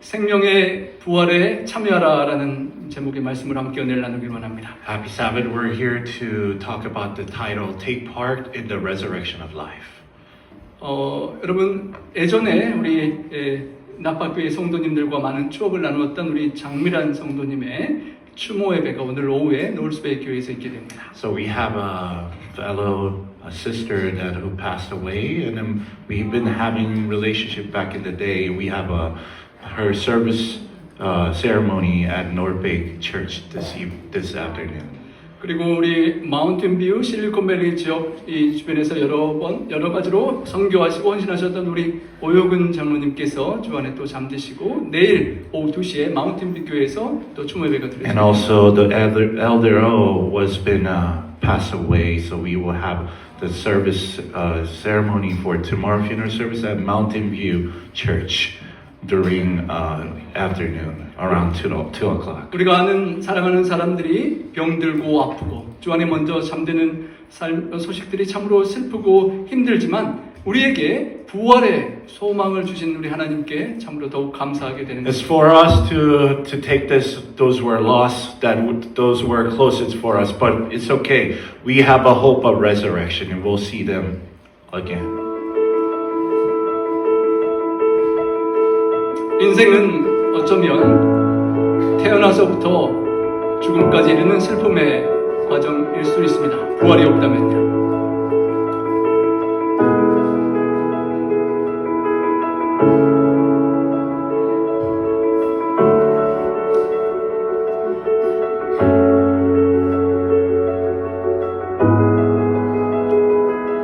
생명의 부활에 참여하라라는 제목의 말씀을 함께 은혜를 나누길 원합니다. Happy Sabbath. We're here to talk about the title, Take Part in the Resurrection of Life. 여러분 예전에 우리 낙박교회 성도님들과 많은 추억을 나누었던 우리 장미란 성도님의 추모 예배가 오늘 오후에 노을스베이 교회에서 있게 됩니다. So we have a fellow sister that who passed away, and then we've been having relationship back in the day. We have her service ceremony at Northbay Church this afternoon. 그리고 우리 마운틴뷰 실리콘밸리 지역 이 주변에서 여러 가지로 선교하시고 헌신하셨던 우리 오효근 장로님께서 주안에 또 잠드시고 내일 오후 2시에 마운틴뷰 교회에서 또 추모 예배가 드려집니다. And also the elder O was been passed away, so we will have the service ceremony for tomorrow funeral service at Mountain View Church during afternoon around 2 o'clock. 우리가 아는 사랑하는 사람들이 병들고 아프고 주 안에 먼저 잠드는 소식들이 참으로 슬프고 힘들지만 우리에게 부활의 소망을 주신 우리 하나님께 참으로 더욱 감사하게 되는 It's 것입니다. for us to take those who are lost, those who are closest for us, but it's okay. We have a hope of resurrection, and we'll see them again. 인생은 어쩌면 태어나서부터 죽음까지 이르는 슬픔의 과정일 수 있습니다. 부활이 없다면요.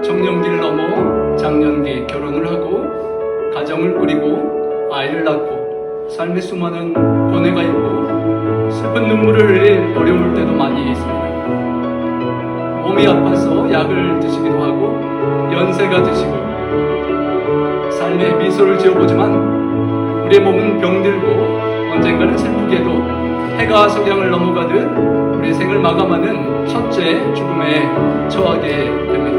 청년기를 넘어 장년기 결혼을 하고 가정을 꾸리고 아이를 낳고 삶의 수많은 고뇌가 있고 슬픈 눈물을 흘릴 어려울 때도 많이 있습니다. 몸이 아파서 약을 드시기도 하고 연세가 드시고 삶에 미소를 지어보지만 우리의 몸은 병들고 언젠가는 슬프게도 해가 석양을 넘어가듯 우리의 생을 마감하는 첫째 죽음에 처하게 됩니다.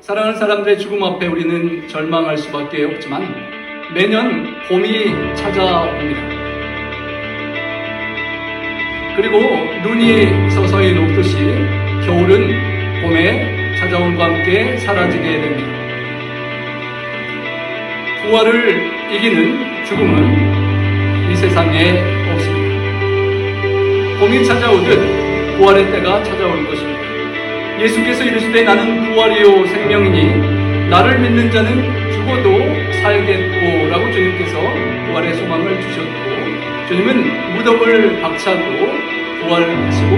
사랑하는 사람들의 죽음 앞에 우리는 절망할 수밖에 없지만 매년 봄이 찾아옵니다. 그리고 눈이 서서히 녹듯이 겨울은 봄에 찾아옴과 함께 사라지게 됩니다. 부활을 이기는 죽음은 이 세상에 없습니다. 봄이 찾아오듯 부활의 때가 찾아올 것입니다. 예수께서 이르시되 나는 부활이요 생명이니 나를 믿는 자는 죽어도 살겠고 라고 주님께서 부활의 소망을 주셨고 주님은 무덤을 박차고 부활하시고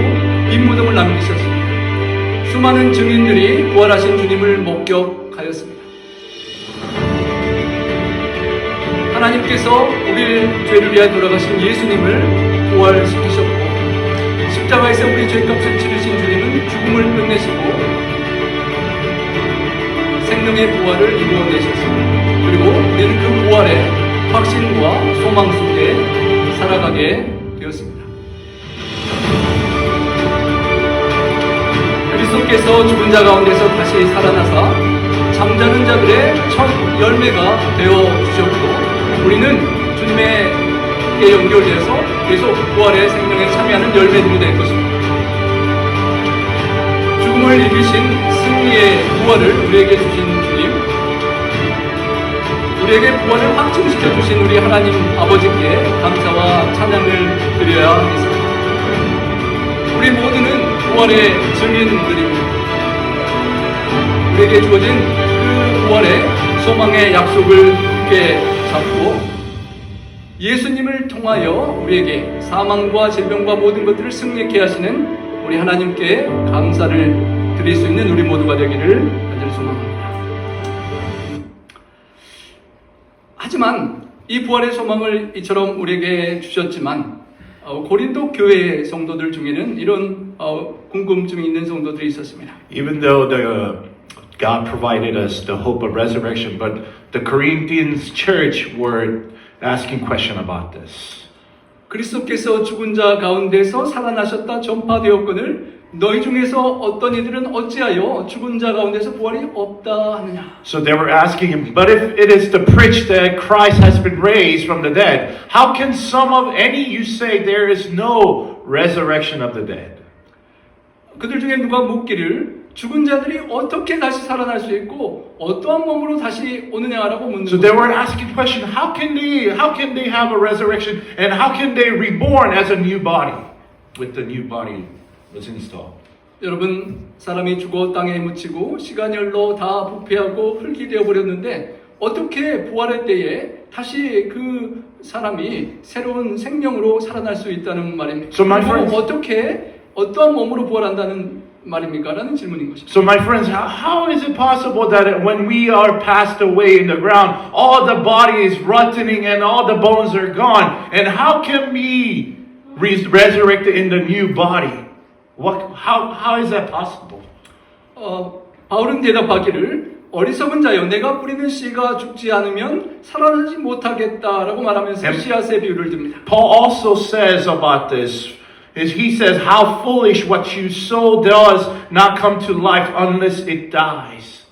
빈 무덤을 남기셨습니다. 수많은 증인들이 부활하신 주님을 목격하였습니다. 하나님께서 우리의 죄를 위하여 돌아가신 예수님을 부활시키셨고 십자가에서 우리 죄값을 치르신 주님은 죽음을 끝내시고 생명의 부활을 이루어내셨습니다. 그리고 우리는 그 부활의 확신과 소망 속에 살아가게 되었습니다. 그리스도께서 죽은 자 가운데서 다시 살아나사 잠자는 자들의 첫 열매가 되어주셨고 우리는 주님의 연결되어서 계속 부활의 생명에 참여하는 열매들이 될 것입니다. 죽음을 이기신 승리의 부활을 우리에게 주신 주님, 우리에게 부활을 확증시켜 주신 우리 하나님 아버지께 감사와 찬양을 드려야 하겠습니다. 우리 모두는 부활의 증인들입니다. 우리에게 주어진 그 부활의 소망의 약속을 굳게 잡고 예수님을 통하여 우리에게 사망과 질병과 모든 것들을 승리케 하시는 우리 하나님께 감사를 드릴 수 있는 우리 모두가 되기를 간절히 소망합니다. 하지만 이 부활의 소망을 이처럼 우리에게 주셨지만 고린도 교회 성도들 중에는 이런 궁금증이 있는 성도들이 있었습니다. Even though God provided us the hope of resurrection, but the Corinthians church were asking question about this. 그리스도께서 죽은 자 가운데서 살아나셨다 전파되었거늘 너희 중에서 어떤 이들은 어찌하여 죽은 자 가운데서 부활이 없다 하느냐. So they were asking him, but if it is to preach that Christ has been raised from the dead, how can some of any you say there is no resurrection of the dead? 그들 중에 누가 묻기를 죽은 자들이 어떻게 다시 살아날 수 있고 어떠한 몸으로 다시 오느냐라고 묻는 So they were 것입니다. asking question, how can they have a resurrection and how can they reborn as a new body with the new body was installed? 여러분, 사람이 죽어 땅에 묻히고 시간이 흘러 다 부패하고 흙이 되어버렸는데 어떻게 부활할 때에 다시 그 사람이 새로운 생명으로 살아날 수 있다는 말입니까? So my 그리고 friends- 어떻게 어떠한 몸으로 부활한다는 말입니까? 라는 질문인 것입니다. So my friends, how is it possible that when we are passed away in the ground, all the body is rotting and all the bones are gone? And how can we resurrected in the new body? How is that possible? 바울은 대답하기를 어리석은 자여 내가 뿌리는 씨가 죽지 않으면 살아나지 못하겠다라고 말하면서 And- 씨앗의 비유를 듭니다. Paul also says about this, is he says, how foolish what you sow does not come to life unless it dies.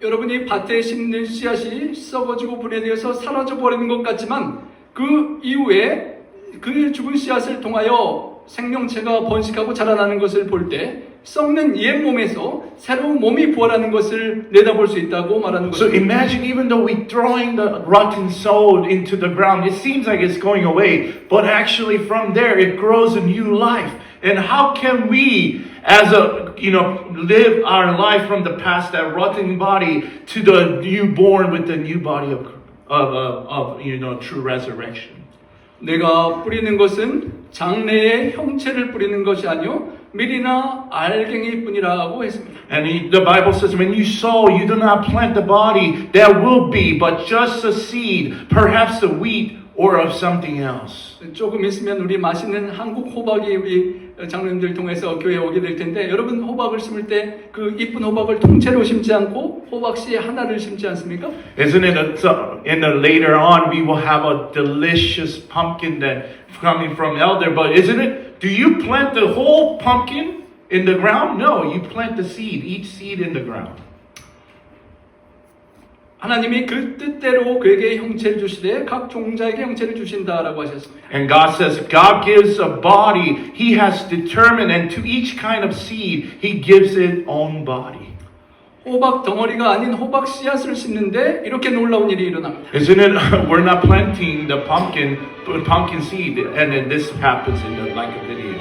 여러분이 밭에 심는 씨앗이 썩어지고 분해되어서 사라져 버리는 것 같지만 그 이후에 그 죽은 씨앗을 통하여 생명체가 번식하고 자라나는 것을 볼 때 썩는 옛 몸에서 새로운 몸이 부활하는 것을 내다볼 수 있다고 말하는 So 것입니다. imagine even though we're throwing the rotten soul into the ground, it seems like it's going away, but actually from there it grows a new life. And how can we, as live our life from the past, that rotten body, to the newborn with the new body of true resurrection? 내가 뿌리는 것은 장래의 형체를 뿌리는 것이 아니요 밀이나 알갱이뿐이라고 했습니다. And the Bible says, when you sow, you do not plant the body that will be, but just a seed, perhaps the wheat or of something else. 조금 있으면 우리 맛있는 한국 호박이 우리 장로님들 통해서 교회에 오게 될 텐데 여러분 호박을 심을 때 그 이쁜 호박을 통째로 심지 않고 호박씨 하나를 심지 않습니까? Isn't it? Later on, we will have a delicious pumpkin that coming from elder. But isn't it? Do you plant the whole pumpkin in the ground? No, you plant the seed, each seed in the ground. 하나님이 그 뜻대로 그에게 형체를 주시되 각 종자에게 형체를 주신다라고 하셨습니다. And God says, God gives a body. He has determined, and to each kind of seed, He gives its own body. 호박 덩어리가 아닌 호박 씨앗을 심는데 이렇게 놀라운 일이 일어납니다. Isn't it? We're not planting the pumpkin seed, and then this happens like a video.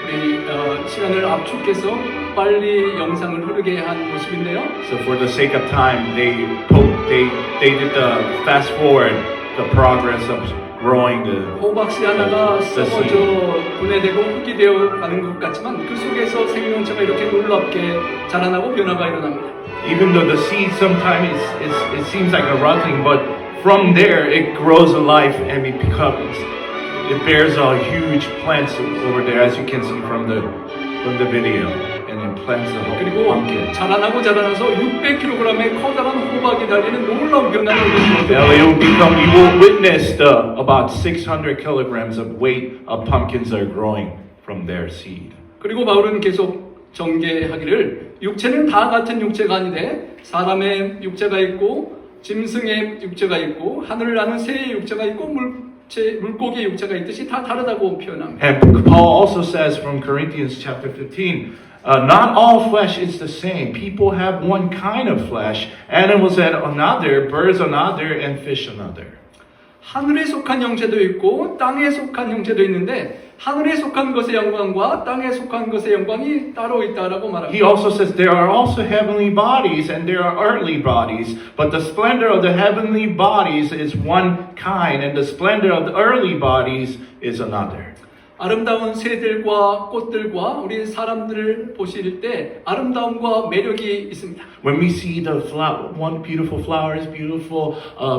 우리 시간을 압축해서 빨리 영상을 흐르게 한 모습인데요. So for the sake of time, they did the fast forward the progress of growing the 호박씨 하나가 the 썩어져 seed. 분해되고 흙이 되어 가는 것 같지만 그 속에서 생명체가 이렇게 놀랍게 자라나고 변화가 일어납니다. Even though the seed sometimes it seems like a rotting, but from there it grows a life and it bears a huge plants over there, as you can see from the video, and it plants the whole 그리고 pumpkin. 자라나서 600kg의 커다란 호박이 달리는 놀라운 변화를 일으킵니다. And you will witness about 600 kilograms of weight of pumpkins are growing from their seed. 그리고 바울은 계속 전개하기를 육체는 다 같은 육체가 아니되 사람의 육체가 있고 짐승의 육체가 있고 하늘을 나는 새의 육체가 있고 물고기의 육체가 있듯이 다 다르다고 표현합니다. And Paul also says from Corinthians chapter 15, not all flesh is the same. People have one kind of flesh, animals have another, birds another, and fish another. 하늘에 속한 형체도 있고 땅에 속한 형체도 있는데 하늘에 속한 것의 영광과 땅에 속한 것의 영광이 따로 있다라고 He 말합니다. also says there are also heavenly bodies and there are earthly bodies, but the splendor of the heavenly bodies is one kind, and the splendor of the earthly bodies is another. 아름다운 새들과 꽃들과 우리 사람들을 보실 때 아름다움과 매력이 있습니다. When we see one beautiful flowers, beautiful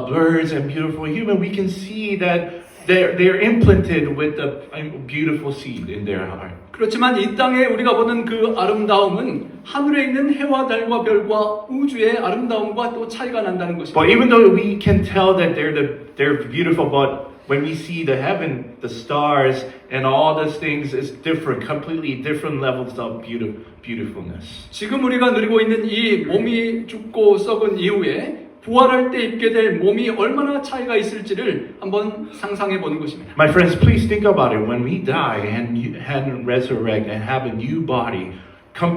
birds, and beautiful human, we can see that they're implanted with a beautiful seed in their heart. 그렇지만 이 땅에 우리가 보는 그 아름다움은 하늘에 있는 해와 달과 별과 우주의 아름다움과 또 차이가 난다는 것입니다. But even though we can tell that they're beautiful, but when we see the heaven, the stars, and all those things is different, completely different levels of beautifulness. 지금 우리가 누리고 있는 이 몸이 죽고 썩은 이후에 부활할 때 입게 될 몸이 얼마나 차이가 있을지를 한번 상상해 보는 것입니다. My friends, please think about it. When we die and resurrect and have a new body,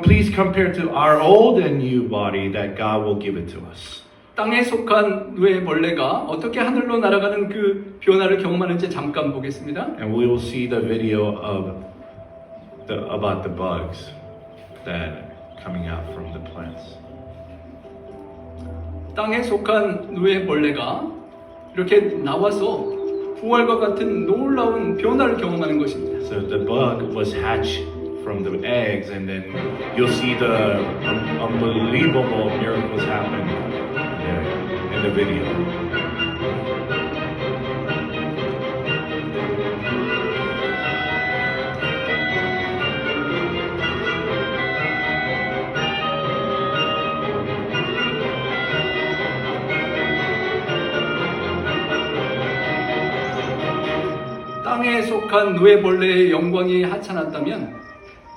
please compare to our old and new body that God will give it to us. 땅에 속한 누에 벌레가 어떻게 하늘로 날아가는 그 변화를 경험하는지 잠깐 보겠습니다. And we will see the video about the bugs that coming out from the plants. 땅에 속한 누에 벌레가 이렇게 나와서 부활과 같은 놀라운 변화를 경험하는 것입니다. So the bug was hatched from the eggs, and then you'll see the unbelievable miracles happen there in the video. 땅에 속한 누에벌레의 영광이 하찮았다면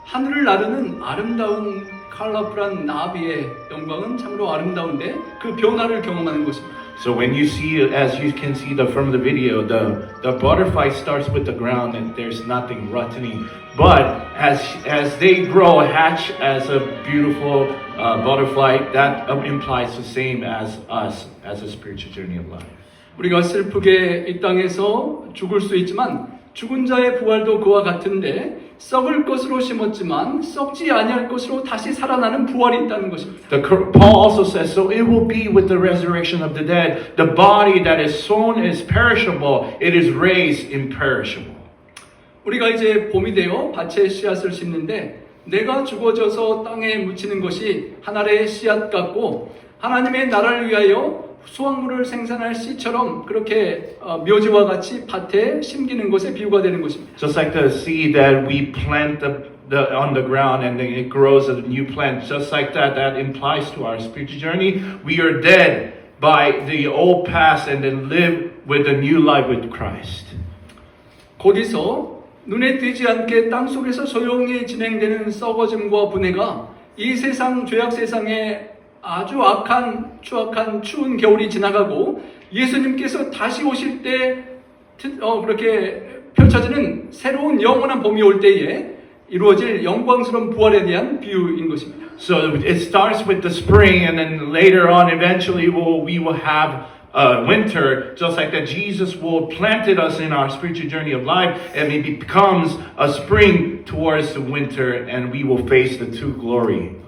하늘을 나르는 아름다운 컬러풀한 나비의 영광은 참으로 아름다운데 그 변화를 경험하는 것입니다. So when you see, as you can see from the video, the butterfly starts with the ground and there's nothing rotting. But as they grow, hatch as a beautiful butterfly, that implies the same as us, as a spiritual journey of life. 우리가 슬프게 이 땅에서 죽을 수 있지만 죽은 자의 부활도 그와 같은데 썩을 것으로 심었지만 썩지 아니할 것으로 다시 살아나는 부활이 있다는 것입니다. Paul also says, so it will be with the resurrection of the dead. The body that is sown is perishable, it is raised imperishable. 우리가 이제 봄이 되어 밭에 씨앗을 심는데 내가 죽어져서 땅에 묻히는 것이 하늘의 씨앗 같고 하나님의 나라를 위하여 수확물을 생산할 씨처럼 그렇게 묘지와 같이 밭에 심기는 것에 비유가 되는 것입니다. Just like the seed that we plant on the ground and then it grows as a new plant, just like that implies to our spiritual journey, we are dead by the old past and then live with a new life with Christ. 거기서 눈에 띄지 않게 땅속에서 조용히 진행되는 썩어짐과 분해가 이 세상 죄악 세상에 아주 악한 추악한 추운 겨울이 지나가고 예수님께서 다시 오실 때 그렇게 펼쳐지는 새로운 영원한 봄이 올 때에 이루어질 영광스러운 부활에 대한 비유인 것입니다. So it starts with the spring and then later on eventually we will have winter, just like that Jesus will planted us in our spiritual journey of life and it becomes a spring towards the winter and we will face the true glory.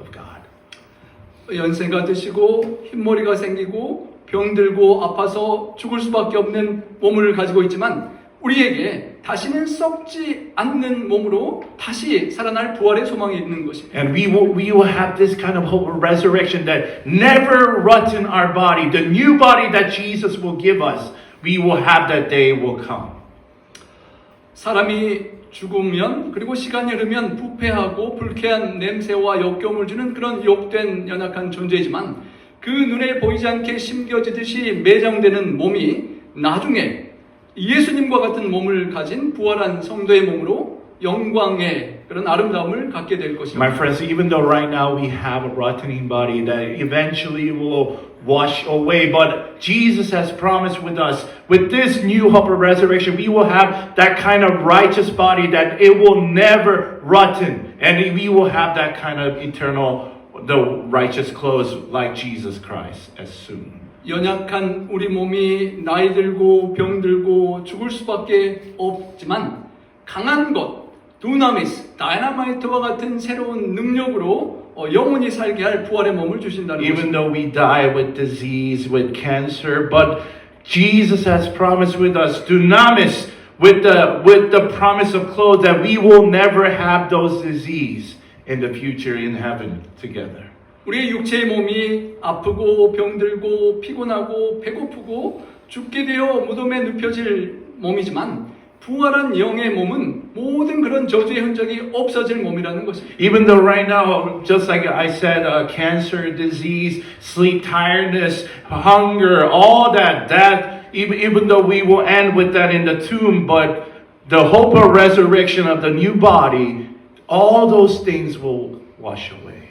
연세가 드시고 흰머리가 생기고 병들고 아파서 죽을 수밖에 없는 몸을 가지고 있지만 우리에게 다시는 썩지 않는 몸으로 다시 살아날 부활의 소망이 있는 것입니다. And we will have this kind of hope of resurrection that never rots in our body. The new body that Jesus will give us, we will have that day will come. 사람이 죽으면 그리고 시간이 흐르면 부패하고 불쾌한 냄새와 역겨움을 주는 그런 욕된 연약한 존재이지만 그 눈에 보이지 않게 심겨지듯이 매장되는 몸이 나중에 예수님과 같은 몸을 가진 부활한 성도의 몸으로 영광의 그런 아름다움을 갖게 될 것입니다. My friends, even though right now we have a rotting body that eventually will wash away, but Jesus has promised with us, with this new hope of resurrection, we will have that kind of righteous body that it will never rotten, and we will have that kind of eternal, the righteous clothes like Jesus Christ as soon. 연약한 우리 몸이 나이 들고 병 들고 죽을 수밖에 없지만 강한 것, 두나미스, 다이너마이트와 같은 새로운 능력으로 영원히 살게 할 부활의 몸을 주신다는 것입니다. Even though we die with disease, with cancer, but Jesus has promised with us, dunamis, with the promise of clothes that we will never have those disease in the future in heaven together. 우리의 육체의 몸이 아프고 병들고 피곤하고 배고프고 죽게 되어 무덤에 눕혀질 몸이지만 부활한 영의 몸은 모든 그런 저주의 흔적이 없어질 몸이라는 것입니다. Even though right now, just like I said, cancer, disease, sleep tiredness, hunger, all that even though we will end with that in the tomb, but the hope of resurrection of the new body, all those things will wash away.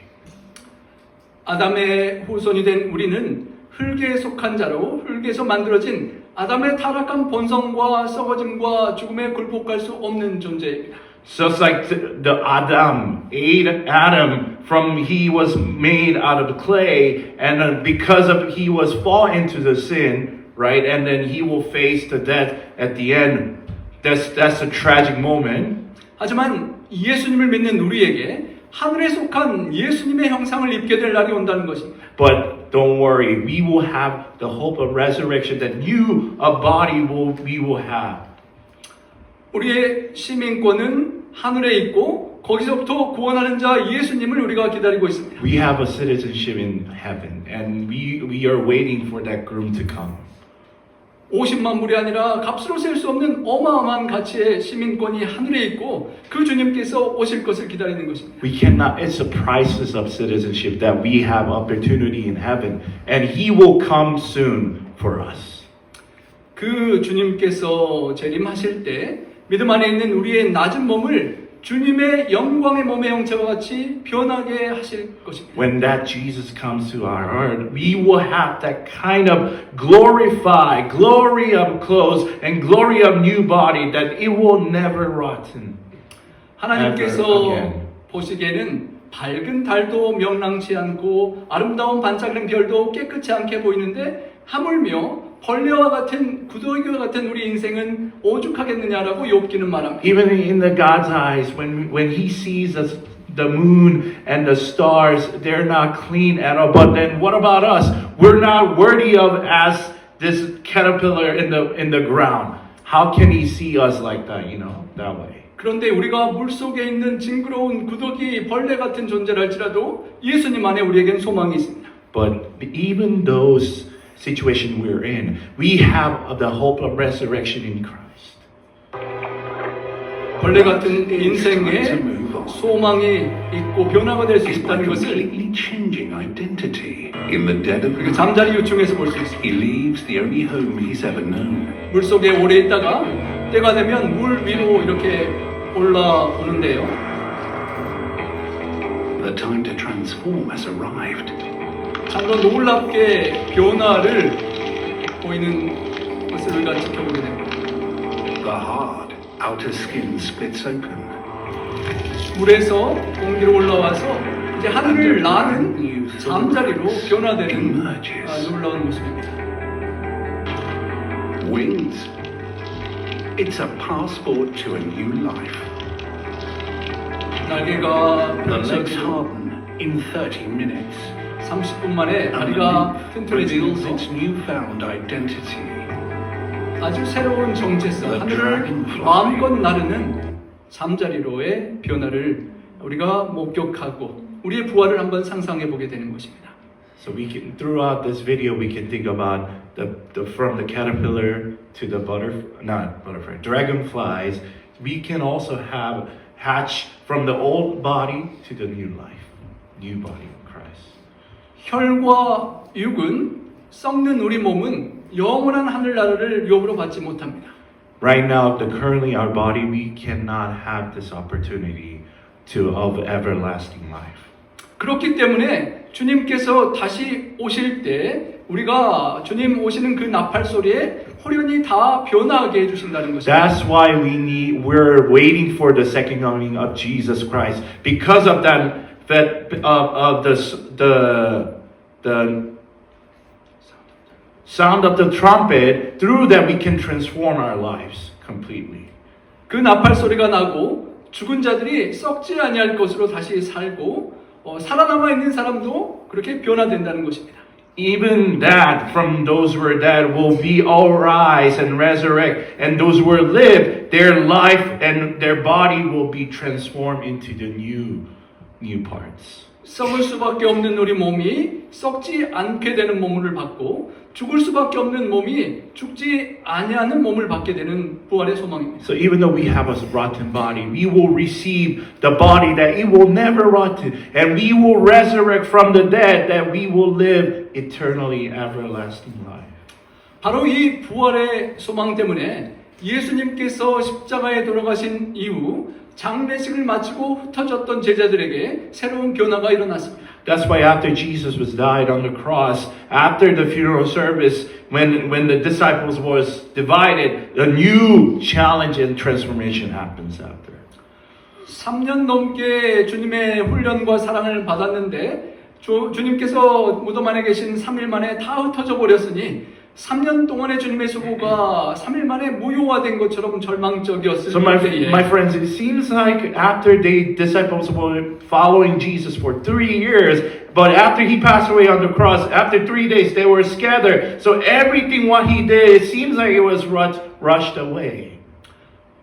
아담의 후손이 된 우리는 흙에 속한 자로 흙에서 만들어진 아담의 타락한 본성과 썩어짐과 죽음에 굴복할 수 없는 존재입니다. So it's like the Adam, from he was made out of clay, and because of he was fall into the sin, right, and then he will face the death at the end. That's a tragic moment. 하지만 예수님을 믿는 우리에게 하늘에 속한 예수님의 형상을 입게 될 날이 온다는 것입니다. But don't worry, we will have the hope of resurrection that you, a body, we will have. 우리의 시민권은 하늘에 있고 거기서부터 구원하는 자 예수님을 우리가 기다리고 있습니다. We have a citizenship in heaven, and we are waiting for that groom to come. 50만 불이 아니라 값으로 셀 수 없는 어마어마한 가치의 시민권이 하늘에 있고 그 주님께서 오실 것을 기다리는 것입니다. We cannot, it's a priceless of citizenship that we have opportunity in heaven, and He will come soon for us. 그 주님께서 재림하실 때 믿음 안에 있는 우리의 낮은 몸을 주님의 영광의 몸의 형체와 같이 변하게 하실 것입니다. When that Jesus comes to our earth, we will have that kind of glorified, glory of clothes and glory of new body that it will never rotten. 하나님께서 ever again. 보시기에는 밝은 달도 명랑치 않고 아름다운 반짝이는 별도 깨끗이 않게 보이는데 하물며 벌레와 같은 구더기와 같은 우리 인생은 오죽하겠느냐라고 욥기는 말합니다. Even in the God's eyes, when He sees us, the moon and the stars, they're not clean at all. But then what about us? We're not worthy of as this caterpillar in the ground. How can He see us like that? That way. 그런데 우리가 물속에 있는 징그러운 구더기 벌레 같은 존재랄지라도 예수님 안에 우리에겐 소망이 있습니다. But even those situation we're in, we have the hope of resurrection in Christ. 벌레 같은 인생에 소망이 있고 변화가 될 수 It's 있다는 by 것을 completely changing identity. In the dead of 우리가 the 잠자리 요청에서 볼 수 있습니다. he leaves the only home he's ever known. 물속에 오래 있다가 때가 되면 물 위로 이렇게 올라오는데요. The time to transform has arrived. 참으로 놀랍게 변화를 보이는 것을 우리가 지켜보게 됩니다. The hard outer skin splits open. 물에서 공기로 올라와서 이제 하늘을 나는 잠자리로 변화되는 놀라운 모습입니다. Wings. It's a passport to a new life. 날개가 The legs 펼쳐지고 harden in 30 minutes. 30분 만에 And 다리가 the reveals 튼튼해지면서 its newfound identity. 아주 새로운 정체성, 하늘을 마음껏 나르는 잠자리로의 변화를 우리가 목격하고 우리의 부활을 한번 상상해 보게 되는 것입니다. So we can, throughout this video, we can think about from the caterpillar to the dragonflies. We can also have hatch from the old body to the new life, new body of Christ. 혈과 육은 썩는 우리 몸은 영원한 하늘나라를 유업으로 받지 못합니다. Right now, currently our body, we cannot have this opportunity of everlasting life. 그렇기 때문에 주님께서 다시 오실 때 우리가 주님 오시는 그 나팔 소리에 호련히 다 변화하게 해주신다는 것입니다. That's why we're waiting for the second coming of Jesus Christ, because of the sound of the trumpet. Through that, we can transform our lives completely. 그 나팔 소리가 나고 죽은 자들이 썩지 아니할 것으로 다시 살고 살아남아 있는 사람도 그렇게 변화된다는 것입니다. Even that, from those who are dead, will be all rise and resurrect, and those who are live, their life and their body will be transformed into the new parts. 썩을 수밖에 없는 우리 몸이 썩지 않게 되는 몸을 받고 죽을 수밖에 없는 몸이 죽지 아니하는 몸을 받게 되는 부활의 소망입니다. So even though we have a rotten body, we will receive the body that it will never rot, and we will resurrect from the dead, that we will live eternally everlasting life. 바로 이 부활의 소망 때문에 예수님께서 십자가에 돌아가신 이후 장례식을 마치고 흩어졌던 제자들에게 새로운 변화가 일어났습니다. That's why after Jesus was died on the cross, after the funeral service, when the disciples was divided, a new challenge and transformation happens after. 3년 넘게 주님의 훈련과 사랑을 받았는데 주님께서 무덤 안에 계신 3일 만에 다 흩어져 버렸으니 3년 동안의 주님의 수고가 3일 만에 무효화된 것처럼 절망적이었을 So my 때에 friends, it seems like after the disciples were following Jesus for 3 years, but after he passed away on the cross, after 3 days they were scattered. So everything what he did, it seems like it was rushed away.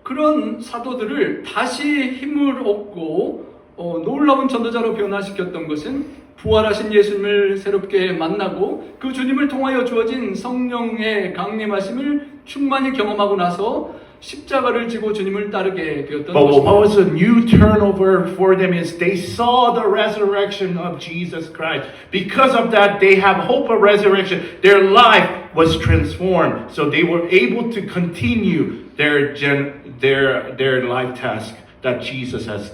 그런 사도들을 다시 힘을 얻고 놀라운 전도자로 변화시켰던 것은 부활하신 예수님을 새롭게 만나고 그 주님을 통하여 주어진 성령의 강림하심을 충만히 경험하고 나서 십자가를 지고 주님을 따르게 되었던 But what 것입니다. was a new turnover for them is they saw the resurrection of Jesus Christ. Because of that, they have hope of resurrection. Their life was transformed. So they were able to continue their life task that Jesus has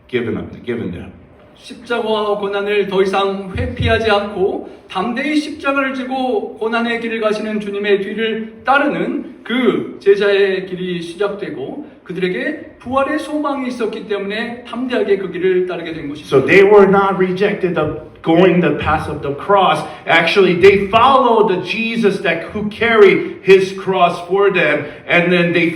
given them. 십자가와 고난을 더 이상 회피하지 않고 담대히 십자가를 지고 고난의 길을 가시는 주님의 뒤를 따르는 그 제자의 길이 시작되고 그들에게 부활의 소망이 있었기 때문에 담대하게 그 길을 따르게 된 것입니다. So they were not rejected of going the path of the cross. Actually, they followed the Jesus who carried his cross for them, and then they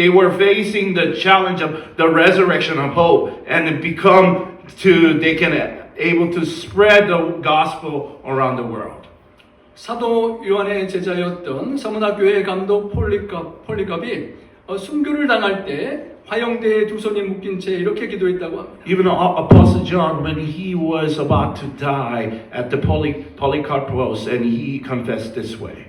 were facing the challenge of the resurrection of hope, and they can able to spread the gospel around the world. 사도 요한의 제자였던 서문학교회 감독 폴리갑이 순교를 당할 때 화형대에 두 손이 묶인 채 이렇게 기도했다고 합니다. Even Apostle John, when he was about to die at the Polycarpus, and he confessed this way.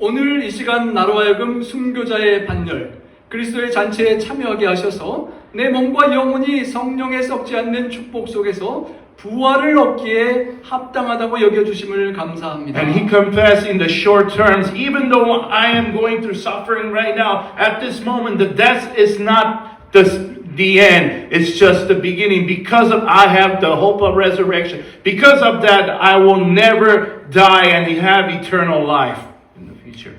오늘 이 시간 나로 하여금 순교자의 반열, 그리스도의 잔치에 참여하게 하셔서 내 몸과 영혼이 성령에 썩지 않는 축복 속에서 부활을 얻기에 합당하다고 여겨주심을 감사합니다. And he confessed in the short terms, even though I am going through suffering right now, at this moment, the death is not the end. It's just the beginning. Because of I have the hope of resurrection. Because of that, I will never die and have eternal life in the future.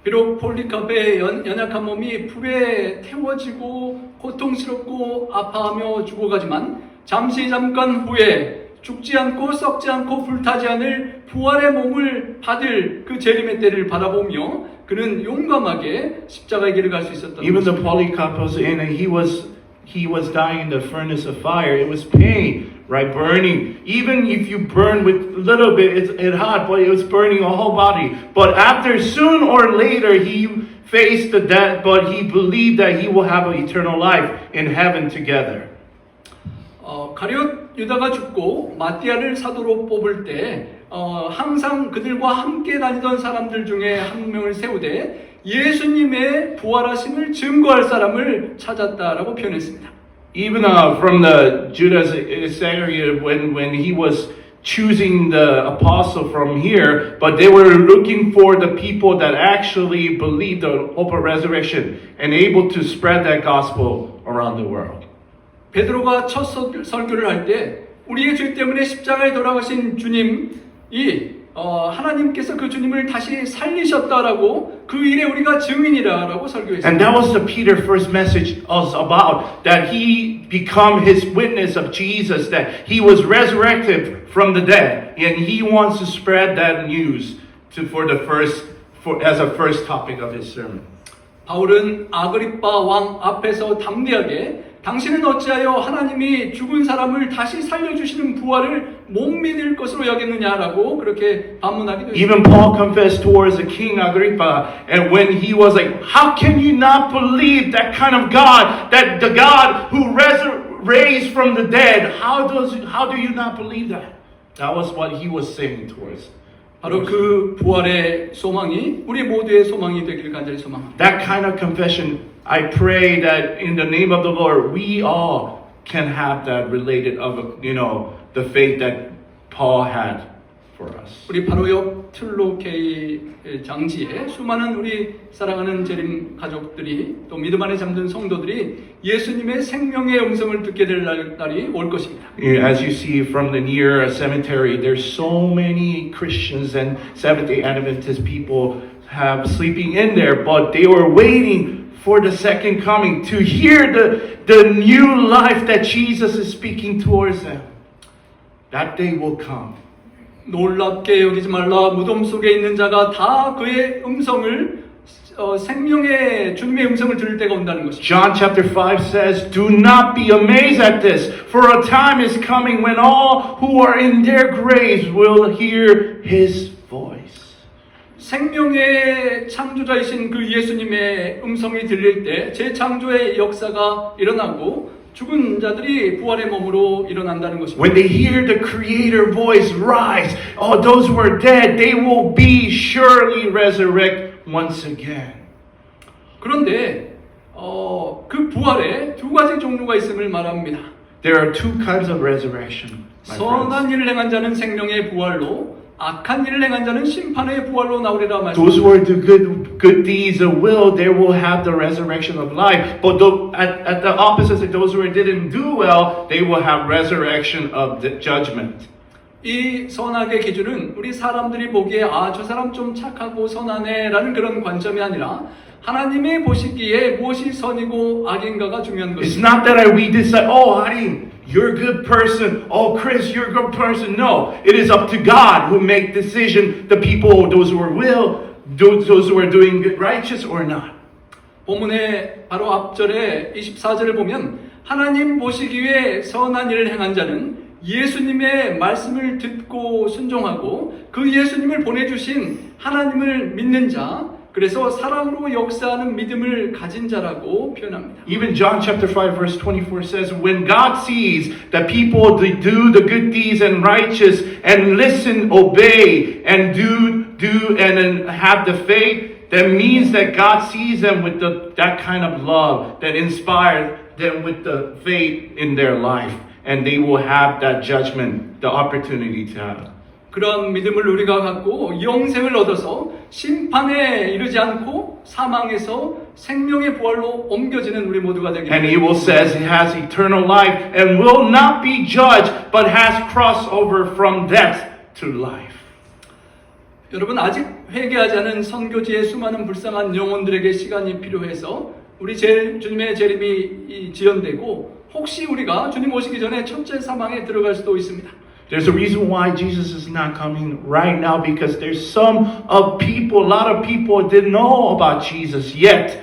비록 폴리카프의 연약한 몸이 불에 태워지고 고통스럽고 아파하며 죽어가지만 잠깐 후에 죽지 않고 썩지 않고 불타지 않을 부활의 몸을 받을 그 재림의 때를 바라보며 그는 용감하게 십자가의 길을 갈 수 있었던 Even the 것입니다. Polycarpus, and he was dying in the furnace of fire. It was pain, right? Burning. Even if you burn with a little bit, it's hot, but it was burning a whole body. But after, soon or later, he faced the death, but he believed that he will have an eternal life in heaven together. 가룟 유다가 죽고 마띠아를 사도로 뽑을 때 항상 그들과 함께 다니던 사람들 중에 한 명을 세우되 예수님의 부활하심을 증거할 사람을 찾았다라고 표현했습니다. Even from the Judas Iscariot, when he was choosing the apostle from here, but they were looking for the people that actually believed the hope of resurrection and able to spread that gospel around the world. 베드로가 첫 설교를 할 때 우리의 죄 때문에 십자가에 돌아가신 주님이 하나님께서 그 주님을 다시 살리셨다라고 그 일에 우리가 증인이라라고 설교했습니다. And that was the Peter's first message was about, that he become his witness of Jesus, that he was resurrected from the dead, and he wants to spread that news as a first topic of his sermon. 바울은 아그리빠 왕 앞에서 담대하게 당신은 어찌하여 하나님이 죽은 사람을 다시 살려주시는 부활을 못 믿을 것으로 여겼느냐라고 그렇게 반문하기도 했습니다. Even Paul confessed towards the king Agrippa, and when he was like, how can you not believe that kind of God, that the God who raised from the dead, how do you not believe that? That was what he was saying towards. 바로 그 부활의 소망이 우리 모두의 소망이 되기를 간절히 소망합니다. That kind of confession, I pray that in the name of the Lord, we all can have that related of, the faith that Paul had for us. 우리 바로 옆 툴로케이 장지에 수많은 우리 사랑하는 재림 가족들이 또 믿음 안에 잠든 성도들이 예수님의 생명의 음성을 듣게 될 날이 올 것입니다. As you see from the near cemetery, there's so many Christians and Seventh-day Adventist people have sleeping in there, but they were waiting for the second coming to hear the new life that Jesus is speaking towards them. That day will come. 놀랍게 여기지 말라. 무덤 속에 있는 자가 다 그의 음성을 생명의 주님의 음성을 들을 때가 온다는 것입니다. John chapter 5 says, "Do not be amazed at this, for a time is coming when all who are in their graves will hear his voice." 생명의 창조자이신 그 예수님의 음성이 들릴 때 재창조의 역사가 일어나고 죽은 자들이 부활의 몸으로 일어난다는 것입니다. When they hear the Creator voice rise, oh, those who are dead, they will be surely resurrect once again. 그런데 그 부활에 두 가지 종류가 있음을 말합니다. There are two kinds of resurrection, my friends. 선한 일을 행한 자는 생명의 부활로, 악한 일을 행한 자는 심판의 부활로 나오리라 Those who 말씀하십니다. are do good deeds of will, they will have the resurrection of life. But at the opposite, those who didn't do well, they will have resurrection of the judgment. 이 선악의 기준은 우리 사람들이 보기에 저 사람 좀 착하고 선하네라는 그런 관점이 아니라 하나님이 보시기에 무엇이 선이고 악인가가 중요한 It's 것입니다. not that we decide, oh, Harim, you're a good person. Oh, Chris, you're a good person. No, it is up to God who make decision. The people, those who are those who are doing good, righteous or not. 본문의 바로 앞절에 24절을 보면 하나님 보시기에 선한 일을 행한 자는 예수님의 말씀을 듣고 순종하고 그 예수님을 보내주신 하나님을 믿는 자, 그래서 사랑으로 역사하는 믿음을 가진 자라고 표현합니다. Even John chapter 5 verse 24 says, when God sees that people do the good deeds and righteous and listen, obey, and do and have the faith, that means that God sees them with that kind of love that inspires them with the faith in their life. And they will have that judgment, the opportunity to have. 그런 믿음을 우리가 갖고 영생을 얻어서 심판에 이르지 않고 사망에서 생명의 부활로 옮겨지는 우리 모두가 되길 And he will says he has eternal life and will not be judged, but has crossed over from death to life. 여러분, 아직 회개하지 않은 선교지의 수많은 불쌍한 영혼들에게 시간이 필요해서 우리 주님의 재림이 지연되고 혹시 우리가 주님 오시기 전에 첫째 사망에 들어갈 수도 있습니다. There's a reason why Jesus is not coming right now, because there's some of people, a lot of people didn't know about Jesus yet.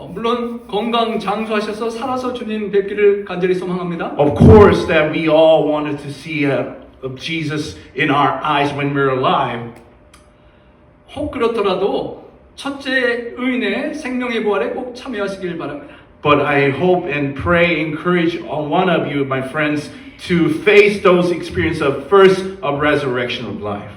물론 건강 장수하셔서 살아서 주님 뵙기를 간절히 소망합니다. Of course that we all wanted to see Jesus in our eyes when we're alive. 혹 그렇더라도 첫째 의인의 생명의 부활에 꼭 참여하시길 바랍니다. But I hope and pray, encourage one of you, my friends, to face those experiences of first of resurrection of life.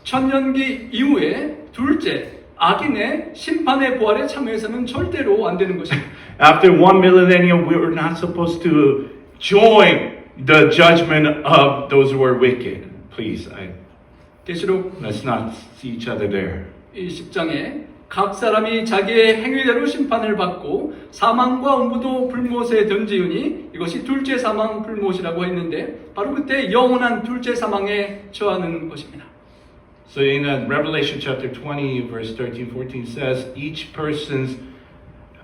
천년기 이후에 둘째 악인의 심판의 부활에 참여해서는 절대로 안 되는 것입니다. After 1 millennium, we were not supposed to join the judgment of those who are wicked. Please, 계시록 let's not see each other there. 이 10장에 각 사람이 자기의 행위대로 심판을 받고 사망과 음부도 불못에 던지우니 이것이 둘째 사망 불못이라고 했는데 바로 그때 영원한 둘째 사망에 처하는 것입니다. So in Revelation chapter 20 verse 13-14 says each person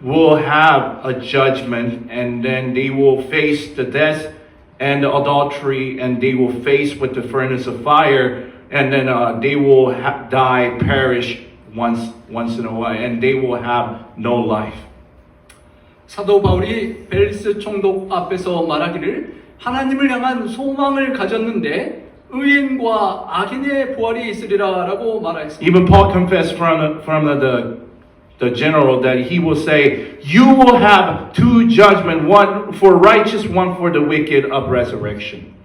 will have a judgment, and then they will face the death and the adultery, and they will face with the furnace of fire, and then they will die, perish once in a while, and they will have no life. 사도 바울이 벨리스 총독 앞에서 말하기를 하나님을 향한 소망을 가졌는데 의인과 악인의 부활이 있으리라라고 말하였습니다. Even Paul confessed from the general that he will say, you will have two judgments, one for righteous, one for the wicked of resurrection.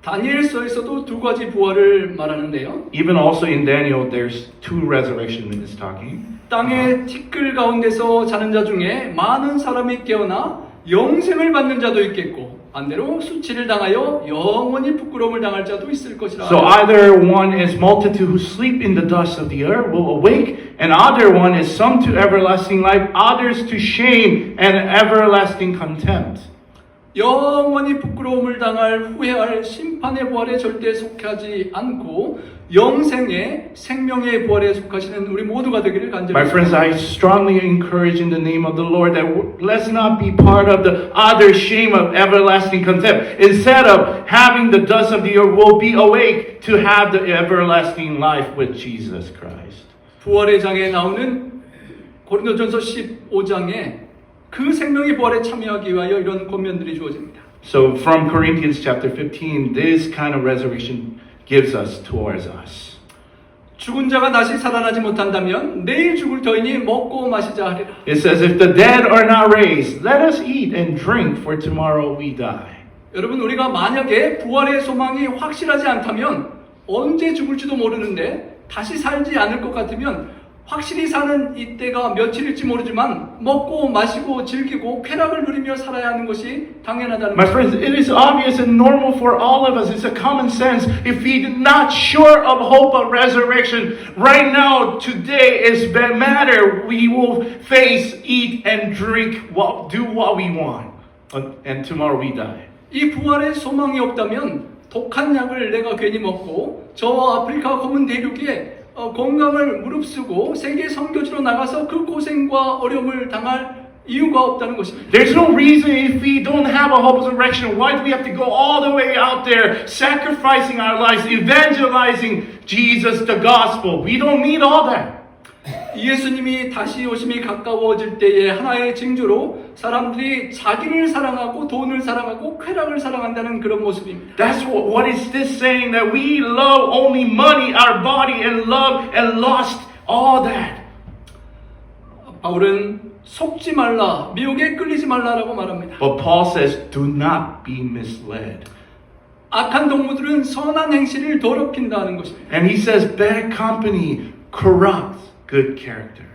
다니엘서에서도 두 가지 부활을 말하는데요. Even also in Daniel, there's two resurrection in this talking. 땅의 티끌 가운데서 자는 자 중에 많은 사람이 깨어나 영생을 받는 자도 있겠고 반대로 수치를 당하여 영원히 부끄러움을 당할 자도 있을 것이라. So either one is multitude who sleep in the dust of the earth will awake, and other one is some to everlasting life, others to shame and everlasting contempt. 영원히 부끄러움을 당할 후회할 심판의 부활에 절대 속하지 않고 영생의 생명의 부활에 속하시는 우리 모두가 되기를 간절히 My friends, I strongly encourage in the name of the Lord that let's not be part of the other shame of everlasting contempt. Instead of having the dust of the earth, we'll be awake to have the everlasting life with Jesus Christ. 부활의 장에 나오는 고린도전서 15장에 그 생명의 부활에 참여하기 위하여 이런 권면들이 주어집니다. So from Corinthians chapter 15, this kind of resurrection gives us towards us. 죽은 자가 다시 살아나지 못한다면 내일 죽을 터이니 먹고 마시자 하리라. It says, if the dead are not raised, let us eat and drink, for tomorrow we die. 여러분, 우리가 만약에 부활의 소망이 확실하지 않다면 언제 죽을지도 모르는데 다시 살지 않을 것 같으면 확실히 사는 이때가 며칠일지 모르지만 먹고 마시고 즐기고 쾌락을 누리며 살아야 하는 것이 당연하다는 My 것입니다. friends, it is obvious and normal for all of us. It's a common sense. If we're not sure of hope of resurrection, right now, today is the matter. We will face, eat, and drink, do what we want. And tomorrow we die. 이 부활의 소망이 없다면 독한 약을 내가 괜히 먹고 저 아프리카 검은 대륙에 건강을 무릅쓰고 세계 선교지로 나가서 그 고생과 어려움을 당할 이유가 없다는 것입니다. There's no reason if we don't have a hope of resurrection, why do we have to go all the way out there, sacrificing our lives, evangelizing Jesus, the gospel? We don't need all that. 예수님이 다시 오심이 가까워질 때의 하나의 징조로 사람들이 자기를 사랑하고 돈을 사랑하고 쾌락을 사랑한다는 그런 모습입니다. That's what is this saying, that we love only money, our body, and love and lost all that. 바울은 속지 말라, 미혹에 끌리지 말라라고 말합니다. But Paul says, do not be misled. 악한 동무들은 선한 행실을 더럽힌다는 것입니다. And he says, bad company corrupts good character.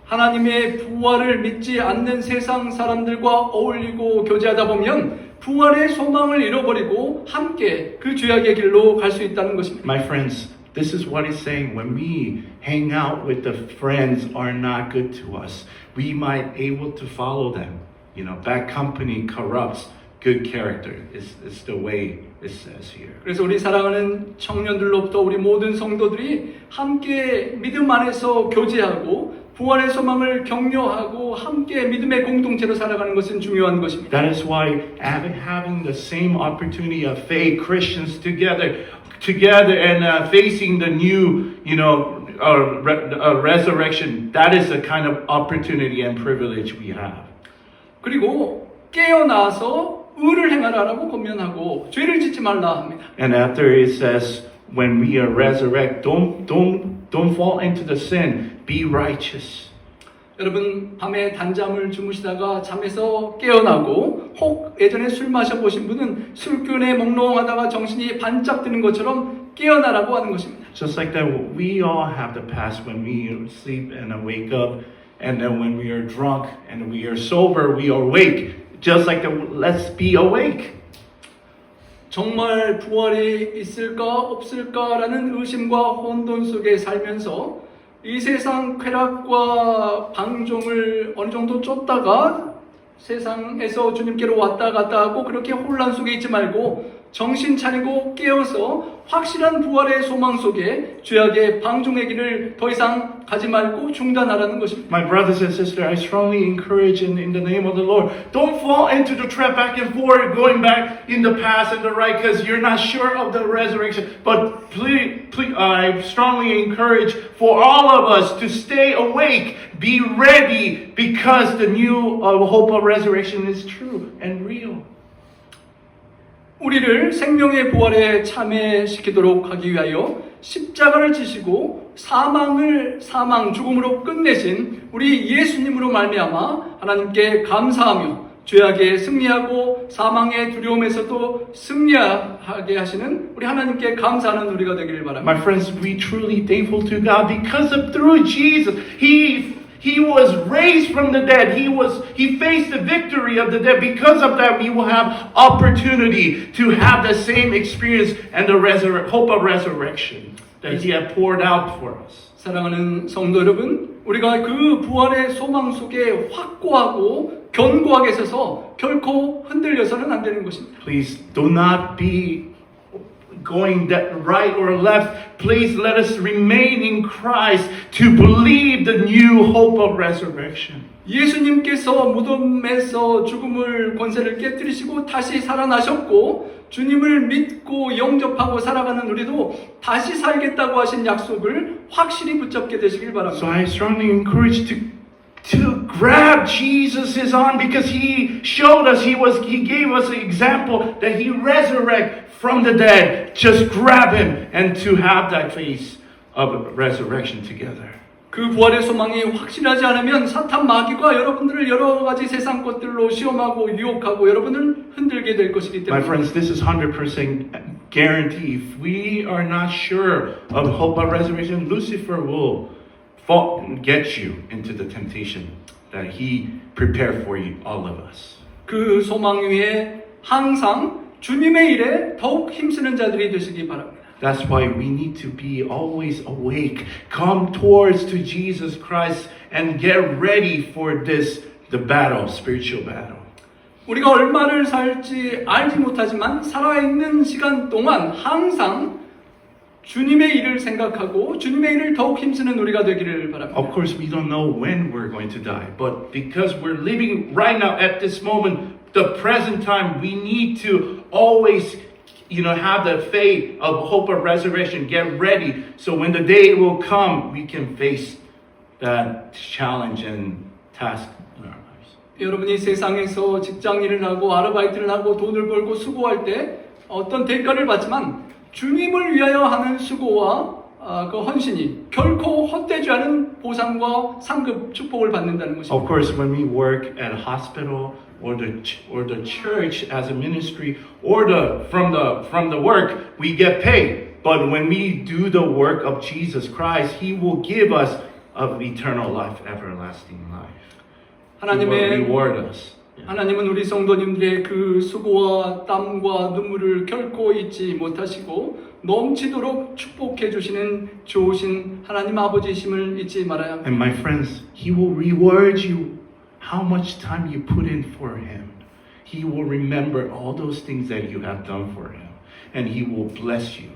하나님의 부활을 믿지 않는 세상 사람들과 어울리고 교제하다 보면 부활의 소망을 잃어버리고 함께 그 죄악의 길로 갈 수 있다는 것입니다. My friends, this is what it's saying. When we hang out with the friends are not good to us, we might able to follow them. You know, bad company corrupts good character. It's the way it says here. 그래서 우리 사랑하는 청년들로부터 우리 모든 성도들이 함께 믿음 안에서 교제하고 부활의 소망을 격려하고 함께 믿음의 공동체로 살아가는 것은 중요한 것입니다. That is why having the same opportunity of faith, Christians together and facing the new, resurrection. That is the kind of opportunity and privilege we have. 그리고 깨어나서 의를 행하라라고 권면하고 죄를 짓지 말라 합니다. And after it says, when we are resurrected, don't fall into the sin. Be righteous. 여러분 밤에 단잠을 주무시다가 잠에서 깨어나고 혹 예전에 술 마셔보신 분은 술꾼에 몽롱하다가 정신이 반짝 드는 것처럼 깨어나라고 하는 것입니다. Just like that, we all have the past when we sleep and wake up, and then when we are drunk and we are sober, we are awake. Just like that, let's be awake. 정말 부활이 있을까 없을까라는 의심과 혼돈 속에 살면서 이 세상 쾌락과 방종을 어느 정도 쫓다가 세상에서 주님께로 왔다 갔다 하고 그렇게 혼란 속에 있지 말고 정신 차리고 깨어서 확실한 부활의 소망 속에 죄악의 방종의 길을 더 이상 가지 말고 중단하라는 것입니다. My brothers and sisters, I strongly encourage in the name of the Lord, don't fall into the trap back and forth, going back in the past and the right, because you're not sure of the resurrection. But please, I strongly encourage for all of us to stay awake, be ready, because the new hope of resurrection is true and real. 우리를 생명의 부활에 참여시키도록 하기 위하여 십자가를 지시고 사망 죽음으로 끝내신 우리 예수님으로 말미암아 하나님께 감사하며 죄악에 승리하고 사망의 두려움에서도 승리하게 하시는 우리 하나님께 감사하는 우리가 되기를 바랍니다. My friends, we truly thankful to God because of through Jesus, He was raised from the dead. He faced the victory of the dead. Because of that, we will have opportunity to have the same experience and the hope of resurrection that He had poured out for us. 사랑하는 성도 여러분, 우리가 그 부활의 소망 속에 확고하고 견고하게 서서 결코 흔들려서는 안 되는 것입니다. Please do not be going that right or left. Please let us remain in Christ to believe the new hope of resurrection. 예수님께서 무덤에서 죽음을 권세를 깨뜨리시고 다시 살아나셨고 주님을 믿고 영접하고 살아가는 우리도 다시 살겠다고 하신 약속을 확실히 붙잡게 되시길 So 바랍니다. I strongly encourage to grab Jesus' arm because He showed us, He gave us an example that He resurrected from the dead. Just grab Him and to have that face of resurrection together. 그 부활의 소망이 확실하지 않으면 사탄 마귀가 여러분들을 여러 가지 세상 것들로 시험하고 유혹하고 여러분을 흔들게 될 것이기 My 때문에 friends, this is 100% guarantee. If we are not sure of hope of resurrection, Lucifer will get you into the temptation that he prepared for you, all of us. 그 소망 위에 항상 주님의 일에 더욱 힘쓰는 자들이 되시기 바랍니다. That's why we need to be always awake. Come towards to Jesus Christ and get ready for the battle, spiritual battle. 우리가 얼마를 살지 알지 못하지만 살아있는 시간 동안 항상 주님의 일을 생각하고 주님의 일을 더욱 힘쓰는 우리가 되기를 바랍니다. Of course, we don't know when we're going to die, but because we're living right now at this moment, the present time, we need to always have the faith of hope of resurrection. Get ready. So when the day will come, we can face that challenge and task in our lives. 여러분이 세상에서 직장일을 하고 아르바이트를 하고 돈을 벌고 수고할 때 어떤 대가를 받지만 주님을 위하여 하는 수고와 그 헌신이 결코 헛되지 않은 보상과 상급 축복을 받는다는 것입니다. Of course, when we work at a hospital or the church as a ministry or from the work, we get paid. But when we do the work of Jesus Christ, He will give us of eternal life, everlasting life. He will reward us. 하나님은 우리 성도님들의 그 수고와 땀과 눈물을 결코 잊지 못하시고 넘치도록 축복해 주시는 좋으신 하나님 아버지이심을 잊지 말아야 합니다. And my friends, He will reward you how much time you put in for Him. He will remember all those things that you have done for Him. And He will bless you.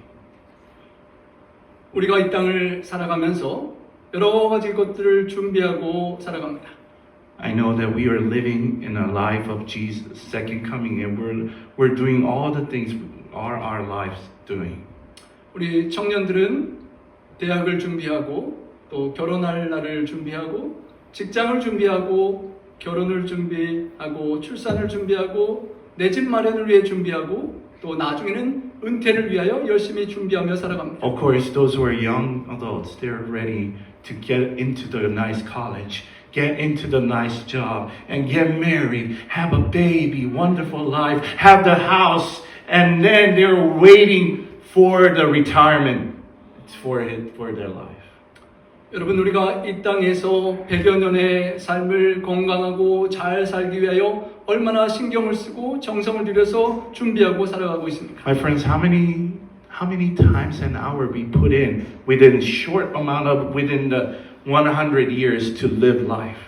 우리가 이 땅을 살아가면서 여러 가지 것들을 준비하고 살아갑니다. I know that we are living in a life of Jesus' second coming, and we're doing all the things our lives doing. 우리 청년들은 대학을 준비하고 또 결혼할 날을 준비하고 직장을 준비하고 결혼을 준비하고 출산을 준비하고 내 집 마련을 위해 준비하고 또 나중에는 은퇴를 위하여 열심히 준비하며 살아갑니다. Of course, those who are young adults, they're ready to get into the nice college, get into the nice job, and get married, have a baby, wonderful life, have the house, and then they're waiting for the retirement for their life. 여러분, 우리가 이 땅에서 100여 년의 삶을 건강하고 잘 살기 위하여 얼마나 신경을 쓰고 정성을 들여서 준비하고 살아가고 있습니까? My friends, how many times an hour we put in within the 100 years to live life?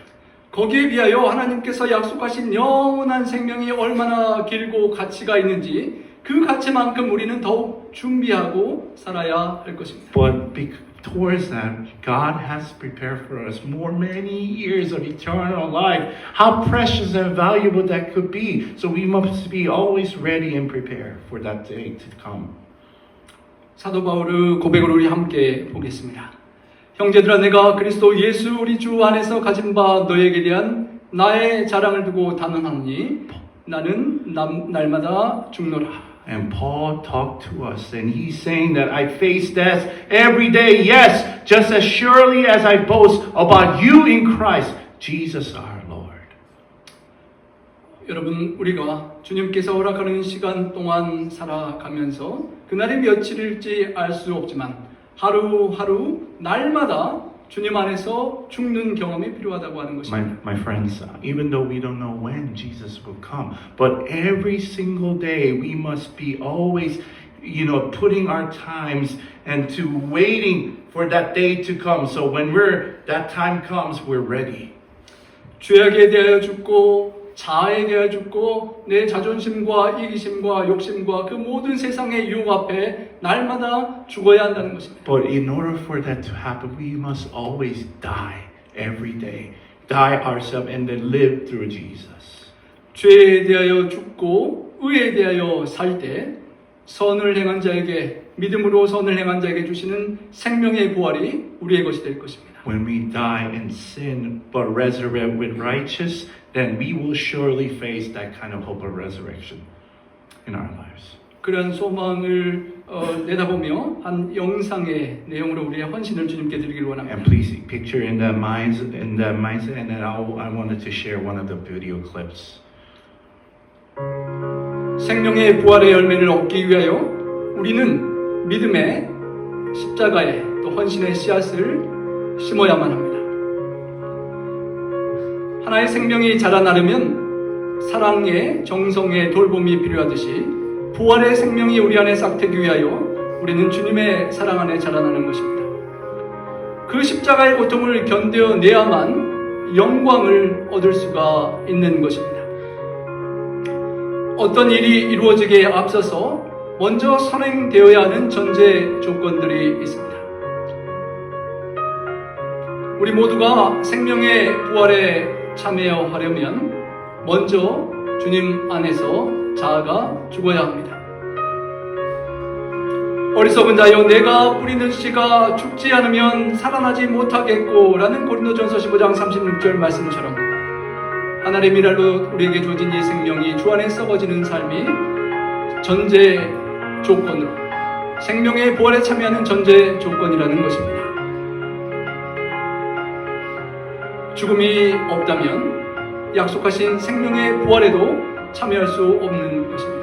거기에 비하여 하나님께서 약속하신 영원한 생명이 얼마나 길고 가치가 있는지 그 가치만큼 우리는 더욱 준비하고 살아야 할 것입니다. But towards that, God has prepared for us many years of eternal life. How precious and valuable that could be. So we must be always ready and prepared for that day to come. 사도 바울의 고백을 우리 함께 보겠습니다. 형제들아, 내가 그리스도 예수 우리 주 안에서 가진 바 너에게 대한 나의 자랑을 두고 단언하노니 나는 날마다 죽노라. And Paul talked to us, and he's saying that I face death every day. Yes, just as surely as I boast about you in Christ, Jesus our Lord. 여러분, 우리가 주님께서 허락하는 시간 동안 살아가면서 그날이 며칠일지 알 수 없지만 하루하루 날마다 주님 안에서 죽는 경험이 필요하다고 하는 것입니다. My friends, even though we don't know when Jesus will come, but every single day we must be always, putting our times and to waiting for that day to come. So when that time comes, we're ready. 죄악에 대하여 죽고 자아에 대하여 죽고 내 자존심과 이기심과 욕심과 그 모든 세상의 유혹 앞에 날마다 죽어야 한다는 것입니다. But in order for that to happen, we must always die every day. Die ourselves and then live through Jesus. 죄에 대하여 죽고 의에 대하여 살 때 선을 행한 자에게 믿음으로 선을 행한 자에게 주시는 생명의 부활이 우리의 것이 될 것입니다. When we die in sin but resurrect with righteous, then we will surely face that kind of hope of resurrection in our lives. 그런 소망을 내다보며 한 영상의 내용으로 우리의 헌신을 주님께 드리길 원합니다. And please picture in that mindset, and then I wanted to share one of the video clips. 생명의 부활의 열매를 얻기 위하여 우리는 믿음의 십자가에 또 헌신의 씨앗을 심어야만 합니다. 하나의 생명이 자라나려면 사랑의 정성의 돌봄이 필요하듯이 부활의 생명이 우리 안에 싹트기 위하여 우리는 주님의 사랑 안에 자라나는 것입니다. 그 십자가의 고통을 견뎌내야만 영광을 얻을 수가 있는 것입니다. 어떤 일이 이루어지기에 앞서서 먼저 선행되어야 하는 전제 조건들이 있습니다. 우리 모두가 생명의 부활에 참여하려면 먼저 주님 안에서 자아가 죽어야 합니다. 어리석은 자여 내가 뿌리는 씨가 죽지 않으면 살아나지 못하겠고 라는 고린도전서 15장 36절 말씀처럼 하나님의 미랄로 우리에게 주어진 이 생명이 주 안에 썩어지는 삶이 전제 조건으로 생명의 부활에 참여하는 전제 조건이라는 것입니다. 죽음이 없다면 약속하신 생명의 부활에도 참여할 수 없는 것입니다.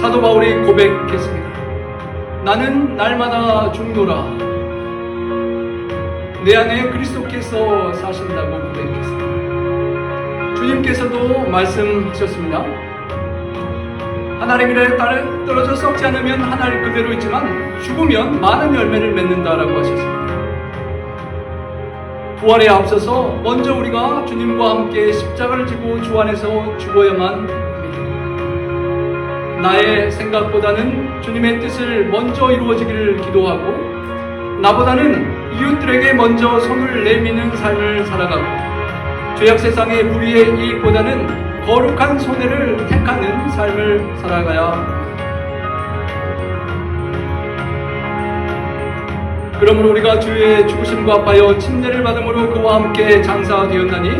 사도 바울이 고백했습니다. 나는 날마다 죽노라. 내 안에 그리스도께서 사신다고 고백했습니다. 주님께서도 말씀하셨습니다. 하나님이라 떨어져 썩지 않으면 하나님 그대로 있지만 죽으면 많은 열매를 맺는다라고 하셨습니다. 부활에 앞서서 먼저 우리가 주님과 함께 십자가를 지고 주 안에서 죽어야만 합니다. 나의 생각보다는 주님의 뜻을 먼저 이루어지기를 기도하고 나보다는 이웃들에게 먼저 손을 내미는 삶을 살아가고 죄악 세상의 불의의 이익보다는 거룩한 손해를 택하는 삶을 살아가야 합니다. 그러므로 우리가 주의 죽으심과 합하여 침례를 받음으로 그와 함께 장사되었나니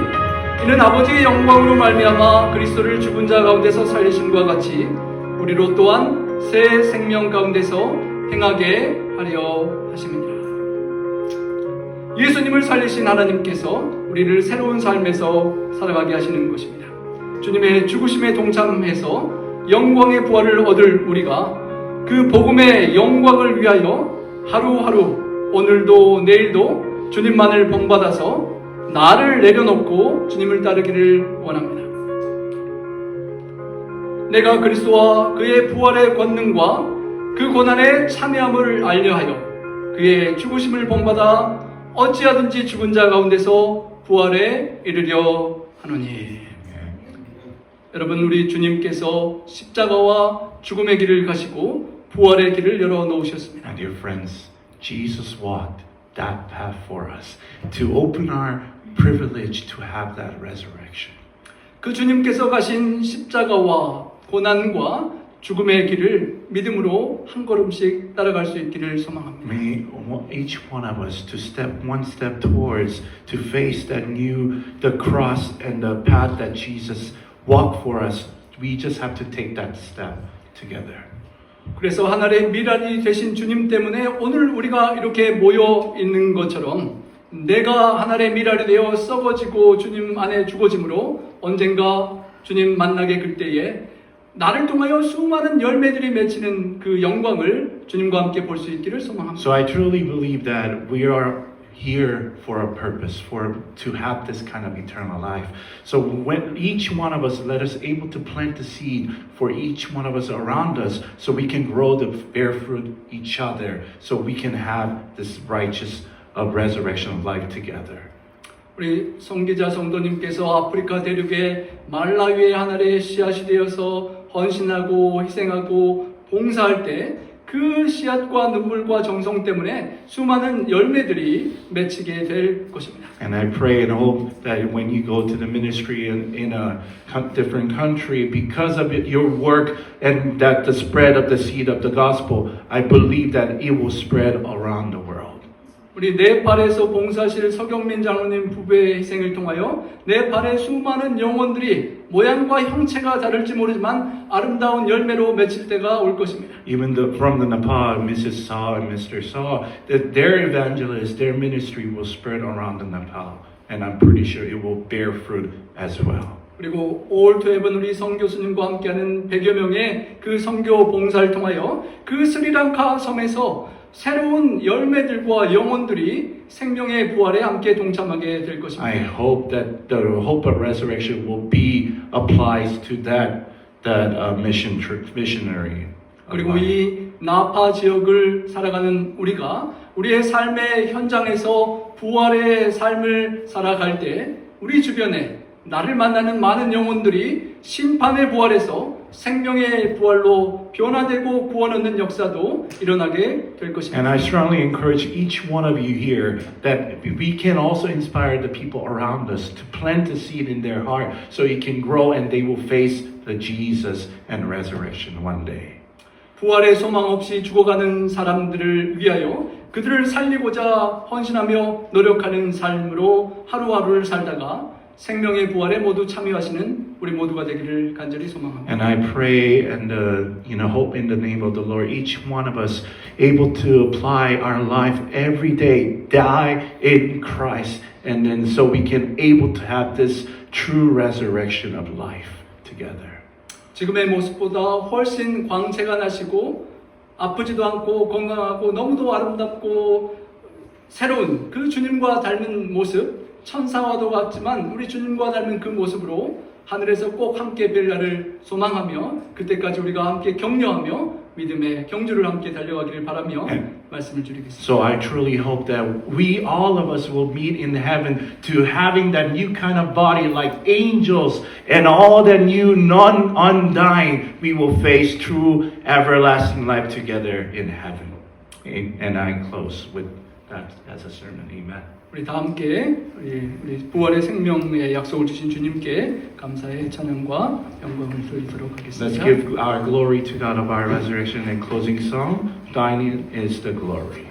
이는 아버지의 영광으로 말미암아 그리스도를 죽은 자 가운데서 살리심과 같이 우리로 또한 새 생명 가운데서 행하게 하려 하심이니라. 예수님을 살리신 하나님께서 우리를 새로운 삶에서 살아가게 하시는 것입니다. 주님의 죽으심에 동참해서 영광의 부활을 얻을 우리가 그 복음의 영광을 위하여 하루하루 오늘도 내일도 주님만을 본받아서 나를 내려놓고 주님을 따르기를 원합니다. 내가 그리스도와 그의 부활의 권능과 그 고난의 참여함을 알려하여 그의 죽으심을 본받아 어찌하든지 죽은 자 가운데서 부활에 이르려 하노니. 여러분, 우리 주님께서 십자가와 죽음의 길을 가시고 부활의 길을 열어놓으셨습니다. My dear friends, Jesus walked that path for us to open our privilege to have that resurrection. 그 주님께서 가신 십자가와 고난과 죽음의 길을 믿음으로 한 걸음씩 따라갈 수 있기를 소망합니다. May each one of us to step one step towards to face the cross and the path that Jesus walked for us. We just have to take that step together. 그래서 하나님의 미랄이 되신 주님 때문에 오늘 우리가 이렇게 모여 있는 것처럼 내가 하나님의 미랄이 되어 썩어지고 주님 안에 죽어짐으로 언젠가 주님 만나게 될 때에 나를 통하여 수많은 열매들이 맺히는 그 영광을 주님과 함께 볼 수 있기를 소망합니다. So I truly believe that we are here for a purpose, to have this kind of eternal life. So when each one of us, let us able to plant the seed for each one of us around us, so we can grow the bear fruit each other, so we can have this righteous resurrection of life together. 우리 성기자 성도님께서 아프리카 대륙의 말라위의 하늘의 씨앗이 되어서 헌신하고 희생하고 봉사할 때 그 씨앗과 눈물과 정성 때문에 수많은 열매들이 맺히게 될 것입니다. And I pray and hope that when you go to the ministry in a different country, because of your work and that the spread of the seed of the gospel, I believe that it will spread around the world. 우리 네팔에서 봉사실 서경민 장로님 부부의 희생을 통하여 네팔의 수많은 영혼들이 모양과 형체가 다를지 모르지만 아름다운 열매로 맺힐 때가 올 것입니다. Even from the Nepal, Mrs. Saw and Mr. Saw, that their evangelists, their ministry will spread around the Nepal, and I'm pretty sure it will bear fruit as well. 그리고 All to Heaven 우리 선교수님과 함께하는 100여 명의 그 선교 봉사를 통하여 그 스리랑카 섬에서 새로운 열매들과 영혼들이 생명의 부활에 함께 동참하게 될 것입니다. I hope that the hope of resurrection will be applies to that missionary. 그리고 이 나파 지역을 살아가는 우리가 우리의 삶의 현장에서 부활의 삶을 살아갈 때 우리 주변에 나를 만나는 많은 영혼들이 심판의 부활에서 생명의 부활로 변화되고 구원 얻는 역사도 일어나게 될 것입니다. And I strongly encourage each one of you here that we can also inspire the people around us to plant the seed in their heart so it can grow and they will face the Jesus and resurrection one day. 부활의 소망 없이 죽어가는 사람들을 위하여 그들을 살리고자 헌신하며 노력하는 삶으로 하루하루를 살다가 생명의 부활에 모두 참여하시는 우리 모두가 되기를 간절히 소망합니다. And I pray and hope in the name of the Lord, each one of us able to apply our life every day, die in Christ, and then so we can able to have this true resurrection of life together. 지금의 모습보다 훨씬 광채가 나시고 아프지도 않고 건강하고 너무도 아름답고 새로운 그 주님과 닮은 모습, 천사와도 같지만 우리 주님과 닮은 그 모습으로 하늘에서 꼭 함께 뵐 날을 소망하며 그때까지 우리가 함께 격려하며 믿음의 경주를 함께 달려가기를 바라며 말씀을 드리겠습니다. So I truly hope that we all of us will meet in heaven to having that new kind of body like angels and all that new undying we will face true everlasting life together in heaven. And I close with that as a sermon. Amen. 우리 다 함께 우리 부활의 생명의 약속을 주신 주님께 감사의 찬양과 영광을 돌리도록 Let's 하겠습니다. give our glory to God of our resurrection and closing song. Thine is the glory.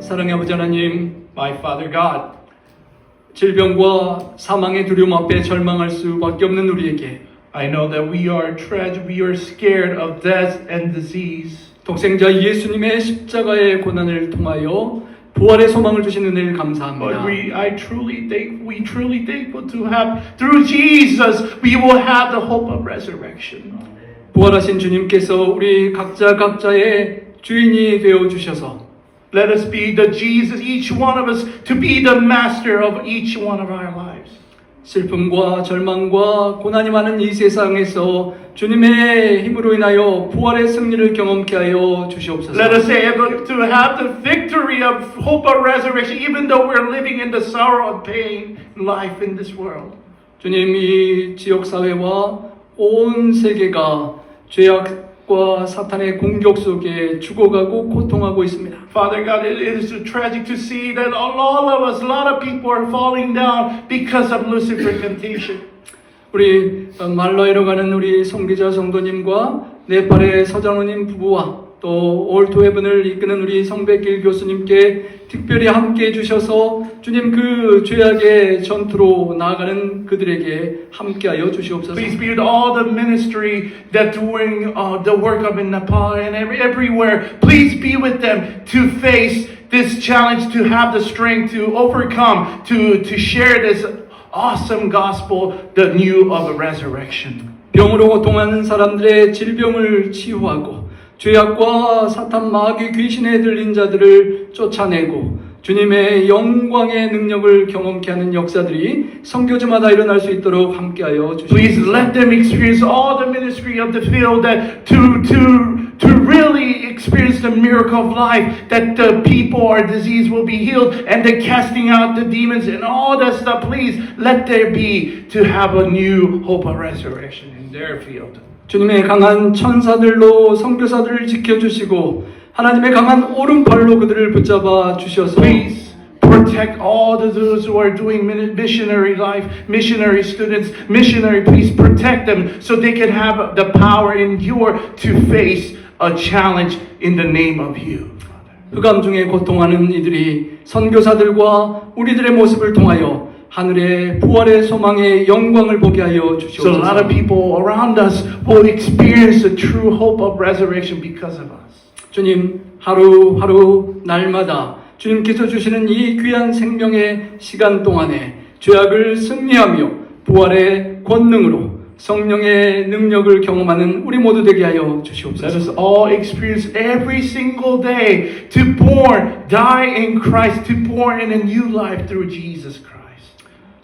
사랑의 아버지 하나님, My Father God, 질병과 사망의 두려움 앞에 절망할 수밖에 없는 우리에게 I know that we are scared of death and disease. 독생자 예수님의 십자가의 고난을 통하여 부활의 소망을 주신 은혜를 But 감사합니다. we truly thankful to have, through Jesus, we will have the hope of resurrection. 부활하신 주님께서 우리 각자의 주인이 되어 주셔서 Let us be the Jesus, each one of us, to be the master of each one of our lives. 슬픔과 절망과 고난이 많은 이 세상에서 주님의 힘으로 인하여 부활의 승리를 경험케 하여 주시옵소서. Let us say to have the victory of hope of resurrection, even though we're living in the sorrow and pain life in this world. 주님, 이 지역 사회와 온 세계가 죄악과 사탄의 공격 속에 죽어가고 고통하고 있습니다. Father God, it is tragic to see that all of us, a lot of people are falling down because of Lucifer's temptation. 우리 말라이로 가는 우리 성기자 성도님과 네팔의 서장로님 부부와 또 올투헤븐을 이끄는 우리 성백길 교수님께 특별히 함께해 주셔서 주님 그 죄악의 전투로 나아가는 그들에게 함께하여 주시옵소서. Please be with all the ministry that doing the work of in Nepal and everywhere. Please be with them to face this challenge, to have the strength to overcome, to share this awesome gospel, the new of the resurrection. 병으로 고통하는 사람들의 질병을 치유하고 죄악과 사탄 마귀 귀신에 들린 자들을 쫓아내고 주님의 영광의 능력을 경험케 하는 역사들이 선교지마다 일어날 수 있도록 함께하여 Please 주시옵소서. let them experience all the ministry of the field, that to really experience the miracle of life, that the people or disease will be healed, and the casting out the demons and all that stuff. Please let there be to have a new hope of resurrection in their field. 주님의 강한 천사들로 선교사들을 지켜주시고 하나님의 강한 오른팔로 그들을 붙잡아 주셔서 Please protect all those who are doing missionary life, missionary students, missionary. Please protect them so they can have the power and endure to face a challenge in the name of you. 흑암 중에 고통하는 이들이 선교사들과 우리들의 모습을 통하여 하늘의 부활의 소망의 영광을 보게 하여 So a lot of 주시옵소서. people around us will experience the true hope of resurrection because of us. 주님, 하루하루 날마다 주님께서 주시는 이 귀한 생명의 시간 동안에 죄악을 승리하며 부활의 권능으로 성령의 능력을 경험하는 우리 모두 되게 하여 Let 주시옵소서. us all experience every single day to die in Christ, to born in a new life through Jesus Christ.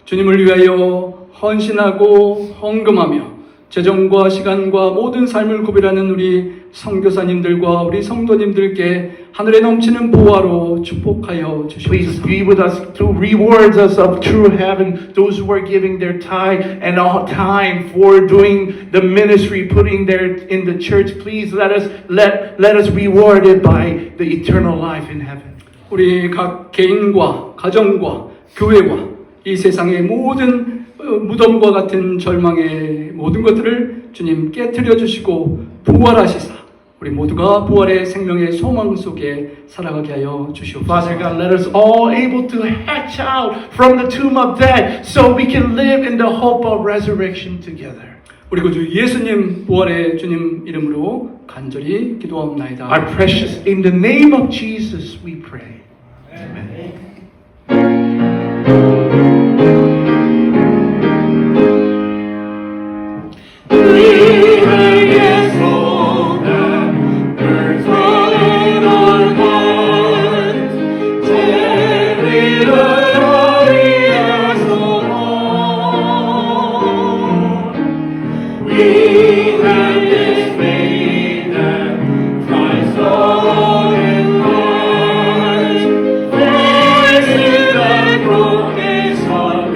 주님을 위하여 헌신하고 헌금하며 재정과 시간과 모든 삶을 구별하는 우리 선교사님들과 우리 성도님들께 하늘에 넘치는 보화로 축복하여 Please 주시옵소서. be with us to reward us of true heaven, those who are giving their tithe and all time for doing the ministry, putting their in the church. Please let us reward it by the eternal life in heaven. 우리 각 개인과 가정과 교회와 이 세상의 모든 무덤과 같은 절망의 모든 것들을 주님 깨트려 주시고 부활하시사 우리 모두가 부활의 생명의 소망 속에 살아가게 하여 주시옵소서. Father God, let us all able to hatch out from the tomb of death so we can live in the hope of resurrection together. 우리 구주 예수님 부활의 주님 이름으로 간절히 기도하옵나이다. Our precious, in the name of Jesus we pray. Amen. Broken heart,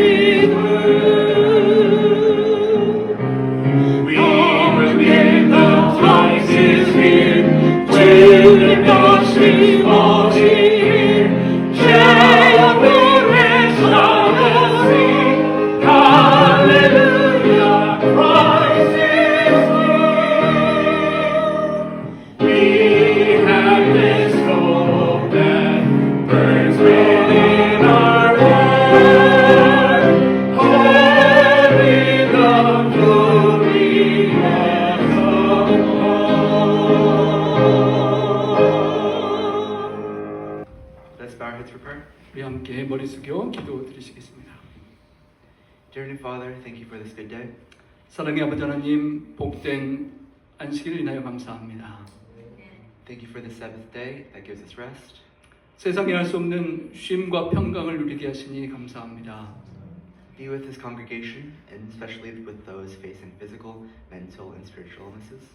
Let us bow our heads for prayer. 우리 함께 머리 숙여 기도 드리시겠습니다. Dear Heavenly Father, thank you for this good day. 사랑의 아버지 하나님, 복된 안식일을 인하여 감사합니다. Thank you for the Sabbath day that gives us rest. 세상에 할 수 없는 쉼과 평강을 누리게 하시니 감사합니다. Be with this congregation, and especially with those facing physical, mental, and spiritual illnesses.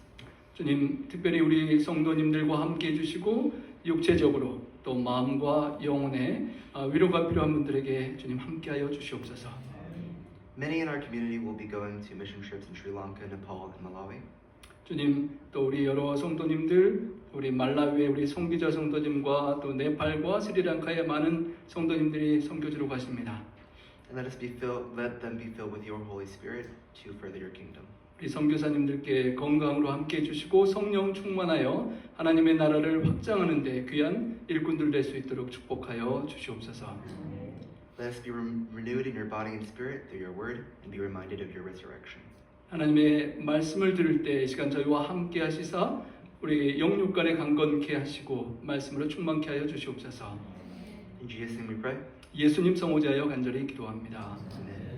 주님, 특별히 우리 성도님들과 함께 해주시고 육체적으로 또 마음과 영혼의 위로가 필요한 분들에게 주님 함께하여 주시옵소서. Many in our community will be going to mission trips in Sri Lanka, Nepal, and Malawi. 주님, 또 우리 여러 성도님들, 우리 말라위의 우리 성기자 성도님과 또 네팔과 스리랑카의 많은 성도님들이 선교지로 가십니다. And let them be filled with your Holy Spirit to further your kingdom. 우리 선교사님들께 건강으로 함께 해주시고 성령 충만하여 하나님의 나라를 확장하는 데 귀한 일꾼들 될 수 있도록 축복하여 주시옵소서. Let us be renewed in your body and spirit through your word, and be reminded of your resurrection. 하나님의 말씀을 들을 때 이 시간 저희와 함께 하시사 우리 영육간에 강건케 하시고 말씀으로 충만케 하여 주시옵소서. In Jesus' name we pray. 예수님 성호자여 간절히 기도합니다. Amen.